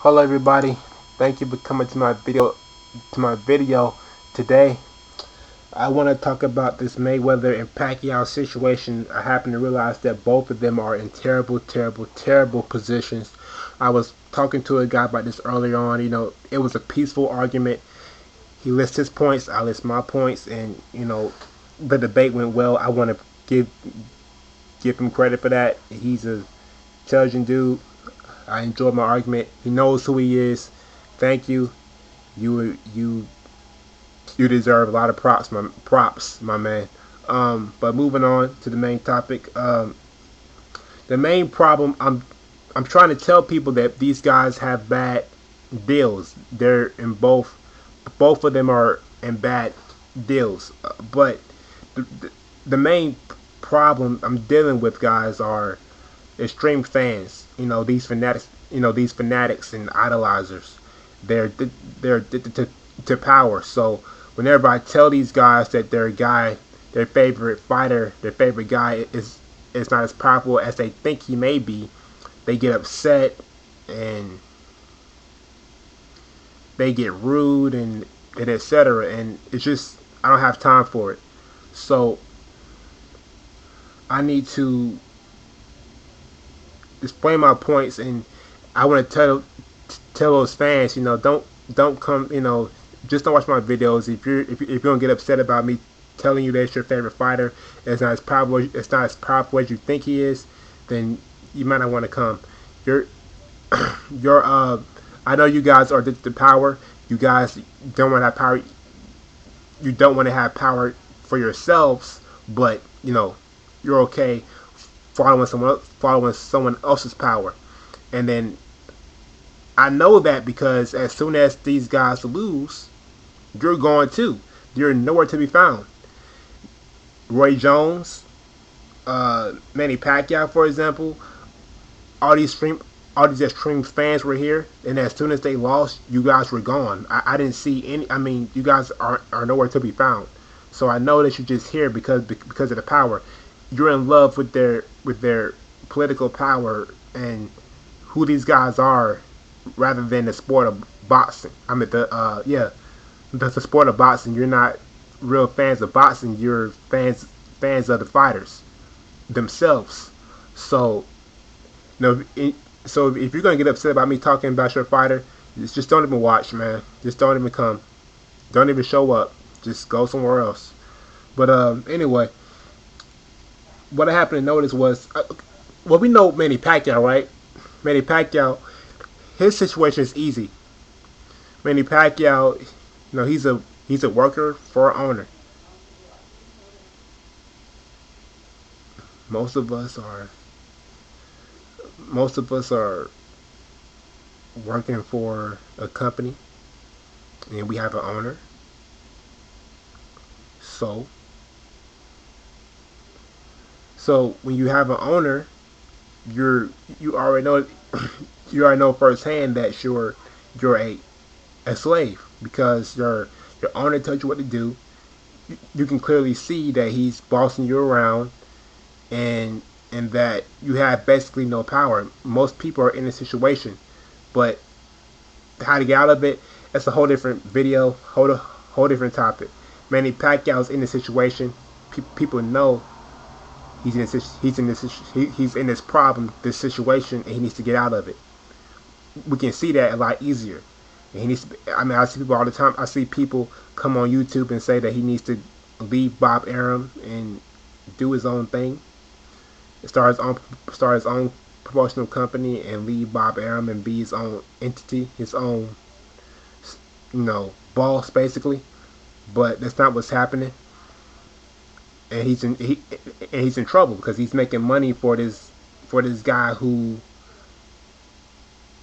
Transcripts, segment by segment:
Hello everybody. Thank you for coming to my video today. I want to talk about this Mayweather and Pacquiao situation. I happen to realize that both of them are in terrible, terrible, terrible positions. I was talking to a guy about this earlier on. It was a peaceful argument. He lists his points, I list my points, and the debate went well. I want to give him credit for that. He's a intelligent dude. I enjoyed my argument. He knows who he is. Thank you. You you deserve a lot of props, my man. But moving on to the main topic. The main problem I'm trying to tell people that these guys have bad deals. They're in both of them are in bad deals. But the main problem I'm dealing with, guys, are extreme fans. These fanatics and idolizers. They're addicted to power. So whenever I tell these guys that their favorite fighter, their favorite guy is not as powerful as they think he may be, they get upset and they get rude and etc. And it's just I don't have time for it. So I need to explain my points, and I want to tell those fans, don't come, just don't watch my videos if you're gonna get upset about me telling you that it's your favorite fighter. It's not as powerful as you think he is. Then you might not want to come. You're you're I know you guys are addicted to power. You guys don't want to have power. You don't want to have power for yourselves, but you're okay following someone else's power. And then I know that because as soon as these guys lose, you're going too. You're nowhere to be found. Roy Jones, Manny Pacquiao, for example, all these stream, all these extreme fans were here, and as soon as they lost, you guys were gone. I didn't see any. I mean, you guys are nowhere to be found. So I know that you're just here because of the power. You're in love with their political power and who these guys are, rather than the sport of boxing. I mean the sport of boxing. You're not real fans of boxing. You're fans of the fighters themselves. So no, so if you're gonna get upset about me talking about your fighter, just don't even watch, man. Just don't even come. Don't even show up. Just go somewhere else. But anyway, what I happened to notice was, well, we know Manny Pacquiao, right? Manny Pacquiao, his situation is easy. Manny Pacquiao, he's a worker for an owner. Most of us are most of us are working for a company, and we have an owner. So so when you have an owner, you're you already know you already know firsthand that you're a slave, because your owner tells you what to do. You can clearly see that he's bossing you around, and that you have basically no power. Most people are in this situation, but how to get out of it, that's a whole different video, whole different topic. Manny Pacquiao's in this situation. People know he's in this problem, this situation, and he needs to get out of it. We can see that a lot easier. And he needs to, I mean, I see people all the time. I see people come on YouTube and say that he needs to leave Bob Arum and do his own thing, start his own promotional company, and leave Bob Arum and be his own entity, his own boss basically. But that's not what's happening, and he's in trouble because he's making money for this guy who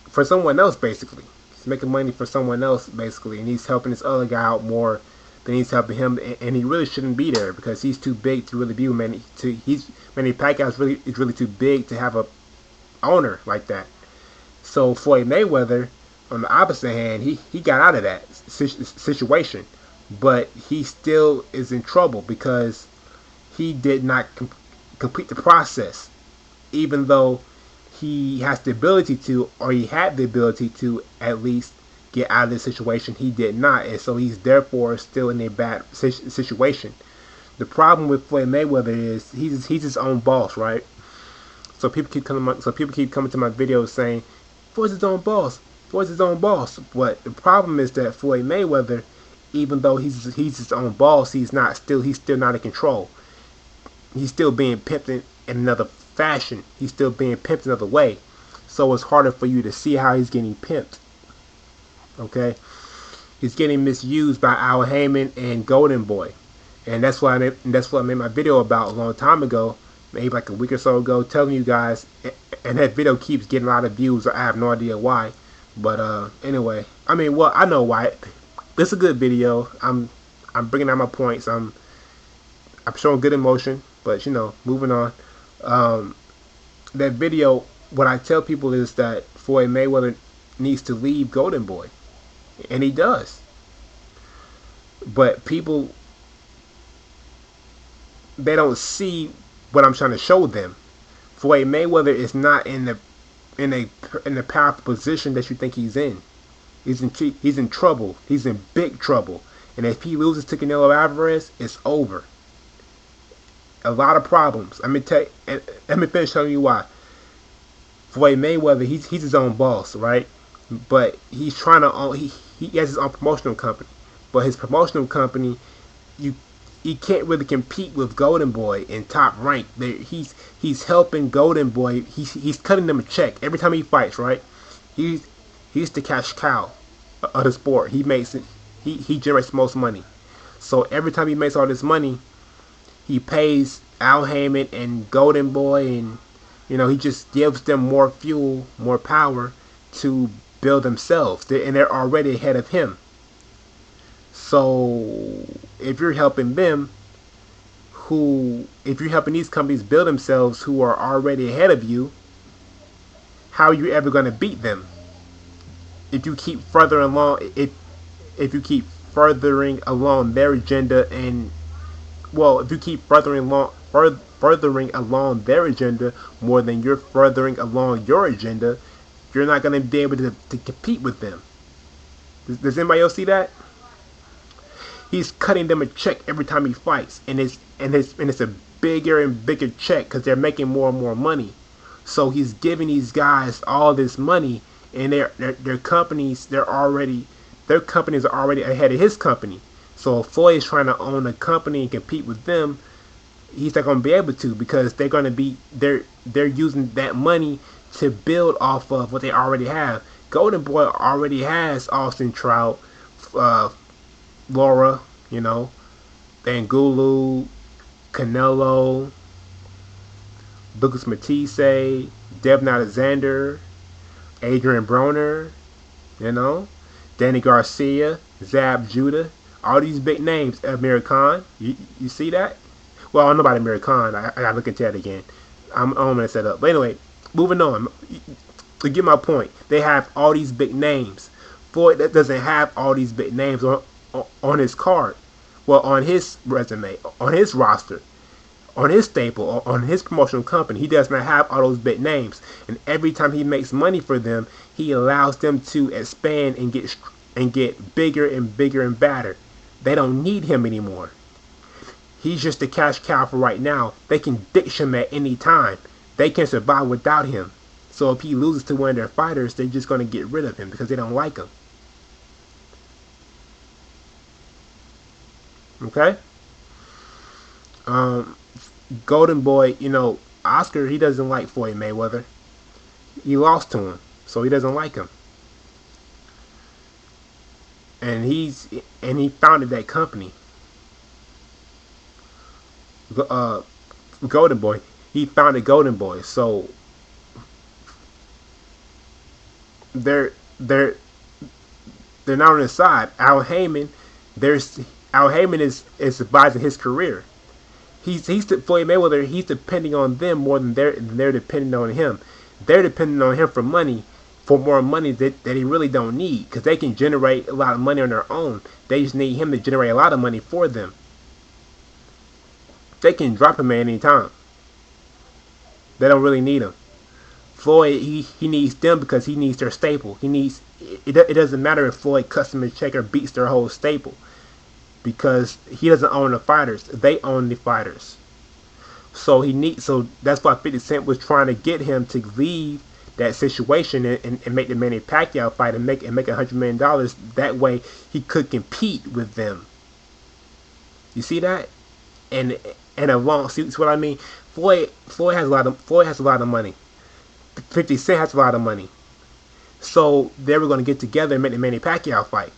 for someone else basically. He's making money for someone else basically, and he's helping this other guy out more than he's helping him, and he really shouldn't be there because he's too big to really be Manny. Manny Pacquiao is really too big to have a owner like that. So Floyd Mayweather, on the opposite hand, he got out of that situation, but he still is in trouble because he did not complete the process, even though he has the ability to, or he had the ability to at least get out of this situation. He did not, and so he's therefore still in a bad situation. The problem with Floyd Mayweather is he's his own boss, right? So people keep coming to my videos saying Floyd's his own boss. Floyd's his own boss. But the problem is that Floyd Mayweather, even though he's his own boss, he's still not in control. He's still being pimped in another fashion. He's still being pimped another way. So it's harder for you to see how he's getting pimped. Okay, he's getting misused by Al Heyman and Golden Boy, and that's what I made my video about a long time ago, maybe like a week or so ago, telling you guys. And that video keeps getting a lot of views. I have no idea why, but anyway, I mean, well, I know why. It's a good video. I'm bringing out my points. I'm showing good emotion, but moving on. Um, that video, what I tell people is that Floyd Mayweather needs to leave Golden Boy, and he does. But people, they don't see what I'm trying to show them. Floyd Mayweather is not in a in the powerful position that you think he's in. He's in trouble. He's in big trouble. And if he loses to Canelo Alvarez, it's over. A lot of problems. Let me finish telling you why. Floyd Mayweather, he's his own boss, right? But he's trying to own. He has his own promotional company. But his promotional company, you he can't really compete with Golden Boy in Top Rank. He's helping Golden Boy. He's cutting them a check every time he fights, right? He's the cash cow of the sport. He makes it. He generates the most money. So every time he makes all this money, he pays Al Heyman and Golden Boy, and he just gives them more fuel, more power to build themselves. And they're already ahead of him. So if you're helping them, if you're helping these companies build themselves who are already ahead of you, how are you ever going to beat them? If you keep further along, if you keep furthering along their agenda, and if you keep furthering along their agenda more than you're furthering along your agenda, you're not going to be able to compete with them. Does anybody else see that? He's cutting them a check every time he fights, and it's a bigger and bigger check because they're making more and more money. So he's giving these guys all this money, and their companies are already ahead of his company. So if Floyd is trying to own a company and compete with them, he's not going to be able to, because they're using that money to build off of what they already have. Golden Boy already has Austin Trout, Laura, Bangulu, Canelo, Lucas Matisse, Devin Alexander, Adrian Broner, Danny Garcia, Zab Judah, all these big names. Amir Khan, you see that? Well, I don't know about Amir Khan. I gotta look into that again. I'm gonna set up. But anyway, moving on. To get my point, they have all these big names. Floyd that doesn't have all these big names on his card. Well, on his resume, on his roster, on his staple, on his promotional company. He does not have all those big names. And every time he makes money for them, he allows them to expand and get bigger and bigger and badder. They don't need him anymore. He's just a cash cow for right now. They can ditch him at any time. They can survive without him. So if he loses to one of their fighters, they're just going to get rid of him because they don't like him. Okay? Golden Boy, Oscar, he doesn't like Floyd Mayweather. He lost to him, so he doesn't like him. And he founded that company. Golden Boy. He founded Golden Boy, so they're they're they're not on his side. Al Heyman is advising his career. He's Floyd Mayweather. He's depending on them more than they're depending on him. They're depending on him for money, for more money that he really don't need, because they can generate a lot of money on their own. They just need him to generate a lot of money for them. They can drop him at any time. They don't really need him. Floyd, he needs them because he needs their staple. He needs it doesn't matter if Floyd customer checker beats their whole staple because he doesn't own the fighters. They own the fighters. So that's why 50 Cent was trying to get him to leave that situation and make the Manny Pacquiao fight and make $100 million. That way he could compete with them. You see that? And along, see what I mean? Floyd has a lot of money. 50 Cent has a lot of money. So they were going to get together and make the Manny Pacquiao fight.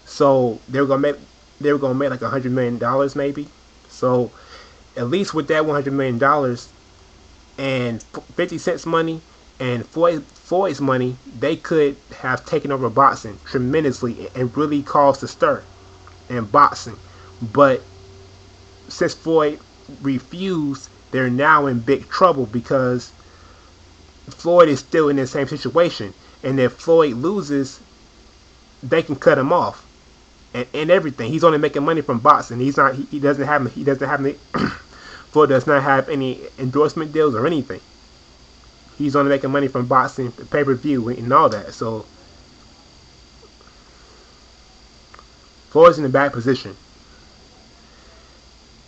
So they were going to make like $100 million maybe. So at least with that $100 million and 50 Cent's money and Floyd's money, they could have taken over boxing tremendously and really caused a stir in boxing. But since Floyd refused, they're now in big trouble because Floyd is still in the same situation. And if Floyd loses, they can cut him off and everything. He's only making money from boxing. He doesn't have any Floyd does not have any endorsement deals or anything. He's only making money from boxing, pay-per-view, and all that. So Floyd's in a bad position.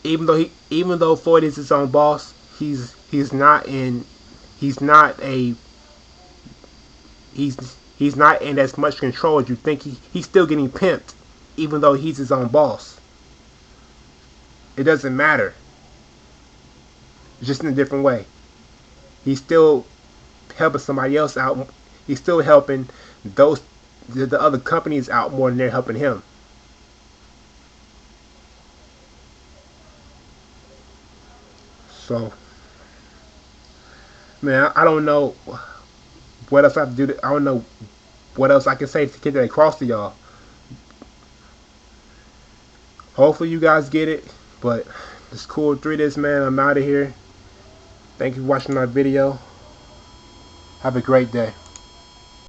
Even though Floyd is his own boss, he's not in he's not a he's not in as much control as you think. He's still getting pimped, even though he's his own boss. It doesn't matter. It's just in a different way. He's still helping somebody else out. He's still helping those the other companies out more than they're helping him. So, man, I don't know what else I have to do. I don't know what else I can say to get that across to y'all. Hopefully, you guys get it. But it's cool. 3 this, man. I'm out of here. Thank you for watching my video. Have a great day.